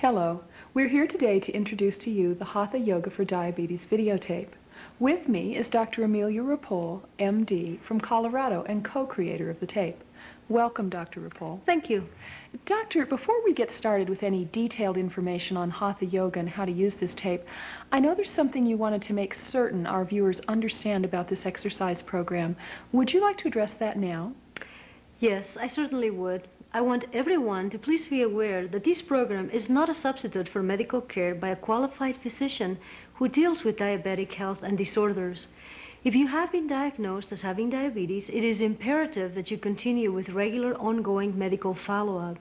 Hello. We're here today to introduce to you the Hatha Yoga for Diabetes videotape. With me is Dr. Amelia Rapole, MD, from Colorado and co-creator of the tape. Welcome, Dr. Rapole. Thank you. Doctor, before we get started with any detailed information on Hatha Yoga and how to use this tape, I know there's something you wanted to make certain our viewers understand about this exercise program. Would you like to address that now? Yes, I certainly would. I want everyone to please be aware that this program is not a substitute for medical care by a qualified physician who deals with diabetic health and disorders. If you have been diagnosed as having diabetes, it is imperative that you continue with regular ongoing medical follow-up.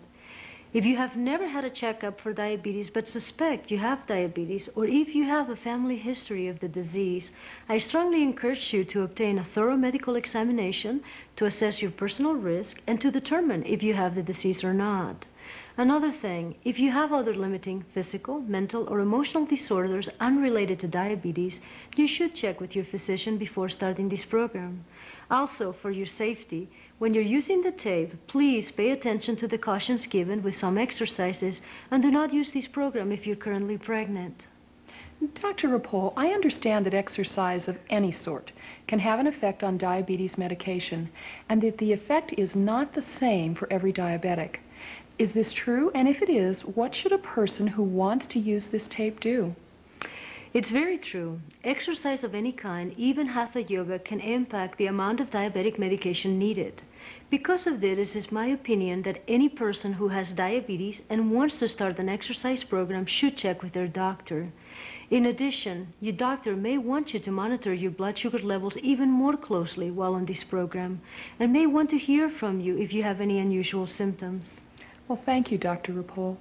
If you have never had a checkup for diabetes but suspect you have diabetes, or if you have a family history of the disease, I strongly encourage you to obtain a thorough medical examination to assess your personal risk and to determine if you have the disease or not. Another thing, if you have other limiting physical, mental, or emotional disorders unrelated to diabetes, you should check with your physician before starting this program. Also, for your safety, when you're using the tape, please pay attention to the cautions given with some exercises and do not use this program if you're currently pregnant. Dr. Rapole, I understand that exercise of any sort can have an effect on diabetes medication and that the effect is not the same for every diabetic. Is this true? And if it is, what should a person who wants to use this tape do? It's very true. Exercise of any kind, even Hatha Yoga, can impact the amount of diabetic medication needed. Because of this, it is my opinion that any person who has diabetes and wants to start an exercise program should check with their doctor. In addition, your doctor may want you to monitor your blood sugar levels even more closely while on this program and may want to hear from you if you have any unusual symptoms. Well, thank you, Dr. Rapole.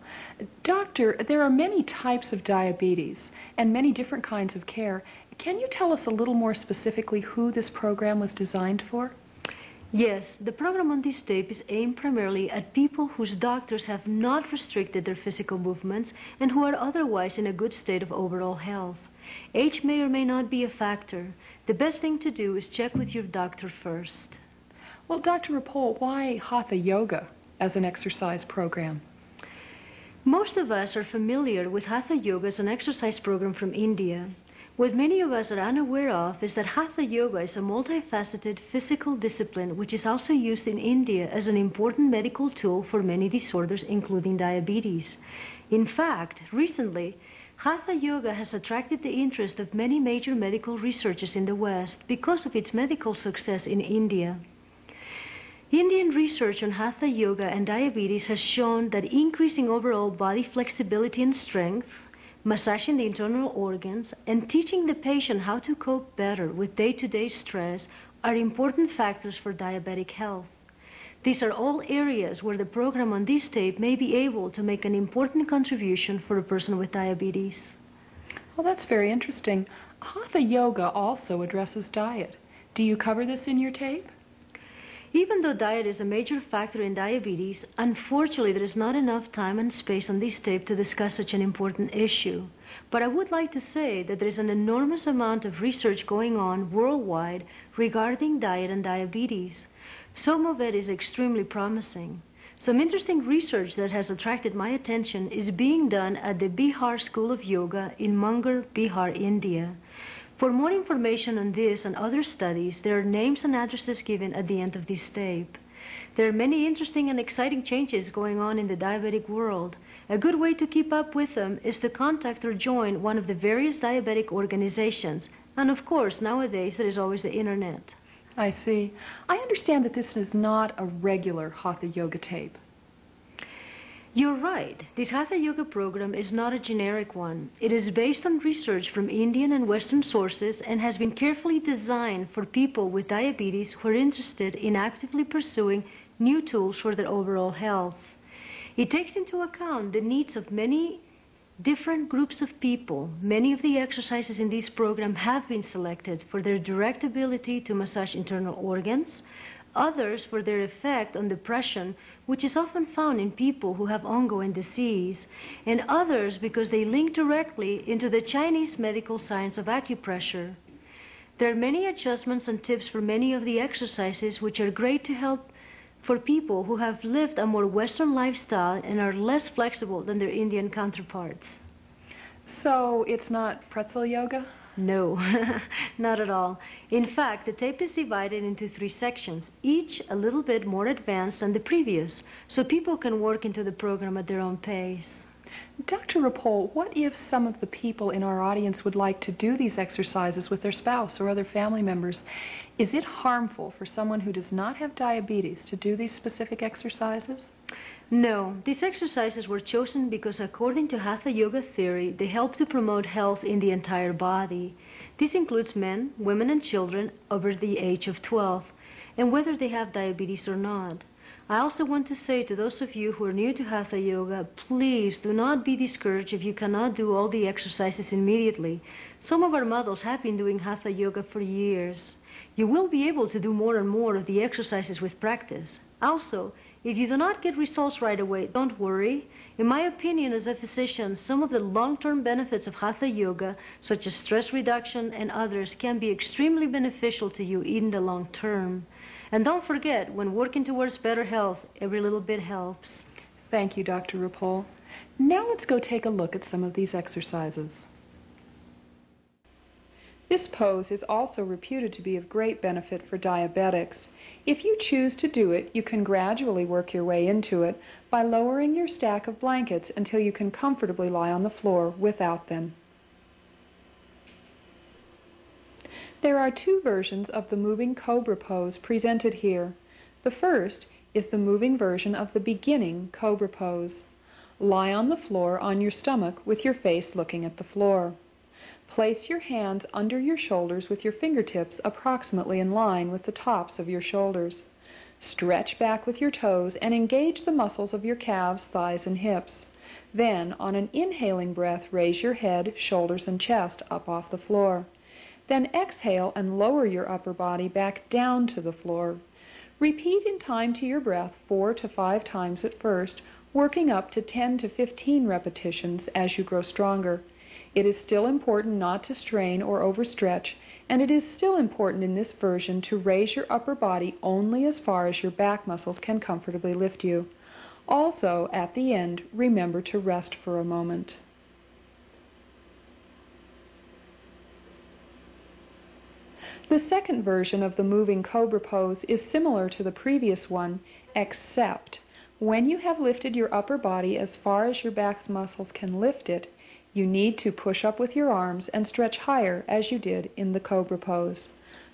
Doctor, there are many types of diabetes and many different kinds of care. Can you tell us a little more specifically who this program was designed for? Yes, the program on this tape is aimed primarily at people whose doctors have not restricted their physical movements and who are otherwise in a good state of overall health. Age may or may not be a factor. The best thing to do is check with your doctor first. Well, Dr. Rapole, why Hatha Yoga as an exercise program? Most of us are familiar with Hatha Yoga as an exercise program from India. What many of us are unaware of is that Hatha Yoga is a multifaceted physical discipline which is also used in India as an important medical tool for many disorders, including diabetes. In fact, recently, Hatha Yoga has attracted the interest of many major medical researchers in the West because of its medical success in India. Indian research on Hatha Yoga and diabetes has shown that increasing overall body flexibility and strength, massaging the internal organs, and teaching the patient how to cope better with day-to-day stress are important factors for diabetic health. These are all areas where the program on this tape may be able to make an important contribution for a person with diabetes. Well, that's very interesting. Hatha Yoga also addresses diet. Do you cover this in your tape? Even though diet is a major factor in diabetes, unfortunately there is not enough time and space on this tape to discuss such an important issue. But I would like to say that there is an enormous amount of research going on worldwide regarding diet and diabetes. Some of it is extremely promising. Some interesting research that has attracted my attention is being done at the Bihar School of Yoga in Munger, Bihar, India. For more information on this and other studies, there are names and addresses given at the end of this tape. There are many interesting and exciting changes going on in the diabetic world. A good way to keep up with them is to contact or join one of the various diabetic organizations. And of course, nowadays there is always the internet. I see. I understand that this is not a regular Hatha Yoga tape. You're right. This Hatha Yoga program is not a generic one. It is based on research from Indian and Western sources and has been carefully designed for people with diabetes who are interested in actively pursuing new tools for their overall health. It takes into account the needs of many different groups of people. Many of the exercises in this program have been selected for their direct ability to massage internal organs, others for their effect on depression, which is often found in people who have ongoing disease, and others because they link directly into the Chinese medical science of acupressure. There are many adjustments and tips for many of the exercises which are great to help for people who have lived a more Western lifestyle and are less flexible than their Indian counterparts. So it's not pretzel yoga? No, not at all. In fact, the tape is divided into 3 sections, each a little bit more advanced than the previous, so people can work into the program at their own pace. Dr. Rapol, what if some of the people in our audience would like to do these exercises with their spouse or other family members? Is it harmful for someone who does not have diabetes to do these specific exercises? No, these exercises were chosen because according to Hatha Yoga theory, they help to promote health in the entire body. This includes men, women, and children over the age of 12, and whether they have diabetes or not. I also want to say to those of you who are new to Hatha Yoga, please do not be discouraged if you cannot do all the exercises immediately. Some of our models have been doing Hatha Yoga for years. You will be able to do more and more of the exercises with practice. Also, if you do not get results right away, don't worry. In my opinion as a physician, some of the long-term benefits of Hatha Yoga, such as stress reduction and others, can be extremely beneficial to you in the long term. And don't forget, when working towards better health, every little bit helps. Thank you, Dr. Rapol. Now let's go take a look at some of these exercises. This pose is also reputed to be of great benefit for diabetics. If you choose to do it, you can gradually work your way into it by lowering your stack of blankets until you can comfortably lie on the floor without them. There are 2 versions of the moving Cobra pose presented here. The first is the moving version of the beginning Cobra pose. Lie on the floor on your stomach with your face looking at the floor. Place your hands under your shoulders with your fingertips approximately in line with the tops of your shoulders. Stretch back with your toes and engage the muscles of your calves, thighs, and hips. Then, on an inhaling breath, raise your head, shoulders, and chest up off the floor. Then exhale and lower your upper body back down to the floor. Repeat in time to your breath 4 to 5 times at first, working up to 10 to 15 repetitions as you grow stronger. It is still important not to strain or overstretch, and it is still important in this version to raise your upper body only as far as your back muscles can comfortably lift you. Also, at the end, remember to rest for a moment. The second version of the moving Cobra pose is similar to the previous one, except when you have lifted your upper body as far as your back muscles can lift it, you need to push up with your arms and stretch higher as you did in the Cobra pose.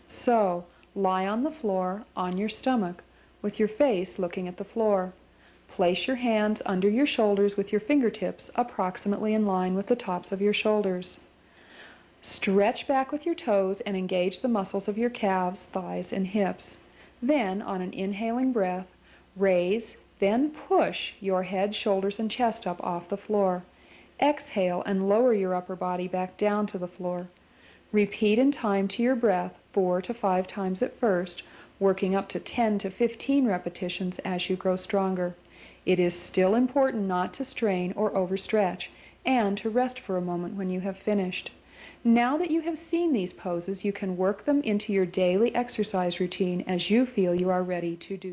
So, lie on the floor on your stomach with your face looking at the floor. Place your hands under your shoulders with your fingertips approximately in line with the tops of your shoulders. Stretch back with your toes and engage the muscles of your calves, thighs, and hips. Then, on an inhaling breath, raise, then push your head, shoulders, and chest up off the floor. Exhale and lower your upper body back down to the floor. Repeat in time to your breath 4 to 5 times at first, working up to 10 to 15 repetitions as you grow stronger. It is still important not to strain or overstretch, and to rest for a moment when you have finished. Now that you have seen these poses, you can work them into your daily exercise routine as you feel you are ready to do so.